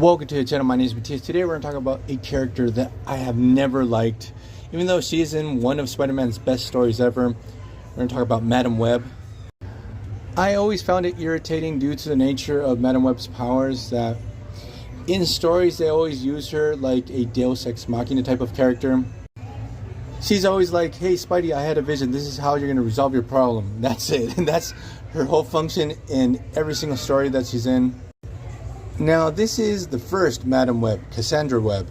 Welcome to the channel. My name is Matthias. Today we're going to talk about a character that I have never liked, even though she is in one of Spider-Man's best stories ever. We're going to talk about Madam Web. I always found it irritating due to the nature of Madam Web's powers that in stories they always use her like a Deus Ex Machina type of character. She's always like, hey Spidey, I had a vision, this is how you're going to resolve your problem. That's it. And that's her whole function in every single story that she's in. Now this is the first Madam Web, Cassandra Webb.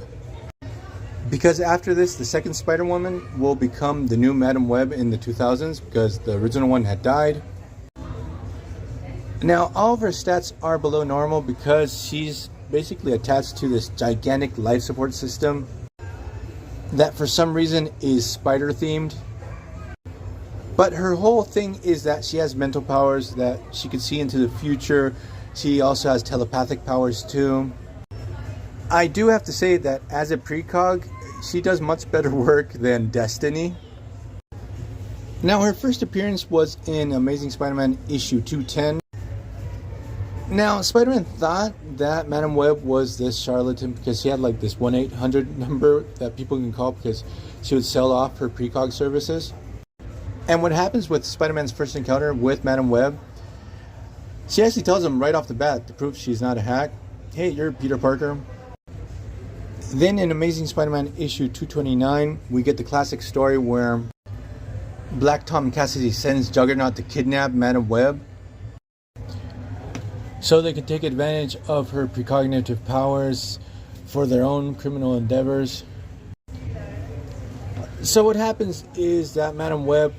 Because after this, the second Spider-Woman will become the new Madam Web in the 2000s because the original one had died. Now all of her stats are below normal because she's basically attached to this gigantic life support system that for some reason is spider themed. But her whole thing is that she has mental powers, that she can see into the future. She also has telepathic powers too. I do have to say that as a precog, she does much better work than Destiny. Now her first appearance was in Amazing Spider-Man issue 210. Now Spider-Man thought that Madam Web was this charlatan because she had like this 1-800 number that people can call because she would sell off her precog services. And what happens with Spider-Man's first encounter with Madam Web, she actually tells him right off the bat to prove she's not a hack, hey, you're Peter Parker. Then in Amazing Spider-Man issue 229, we get the classic story where Black Tom Cassidy sends Juggernaut to kidnap Madam Web so they can take advantage of her precognitive powers for their own criminal endeavors. So what happens is that Madam Web,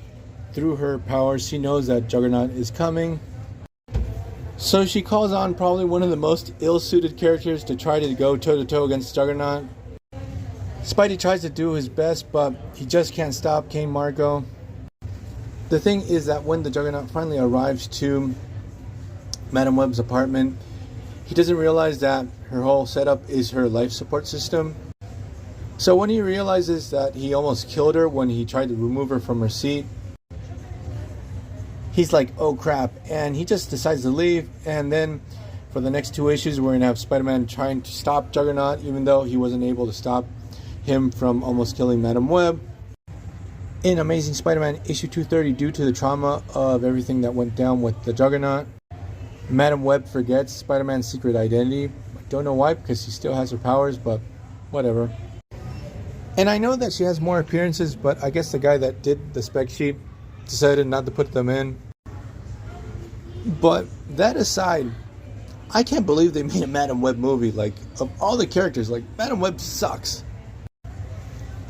through her powers, she knows that Juggernaut is coming. So she calls on probably one of the most ill-suited characters to try to go toe-to-toe against Juggernaut. Spidey tries to do his best, but he just can't stop Kane Marco. The thing is that when the Juggernaut finally arrives to Madam Web's apartment, he doesn't realize that her whole setup is her life support system. So when he realizes that he almost killed her when he tried to remove her from her seat, he's like, oh crap, and he just decides to leave. And then for the next two issues, we're going to have Spider-Man trying to stop Juggernaut, even though he wasn't able to stop him from almost killing Madam Web. In Amazing Spider-Man issue 230, due to the trauma of everything that went down with the Juggernaut, Madam Web forgets Spider-Man's secret identity. I don't know why, because she still has her powers, but whatever. And I know that she has more appearances, but I guess the guy that did the spec sheet decided not to put them in. But that aside, I can't believe they made a Madam Web movie. Like, of all the characters, like, Madam Web sucks.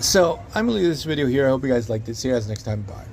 So I'm gonna leave this video here. I hope you guys liked it. See you guys next time. Bye.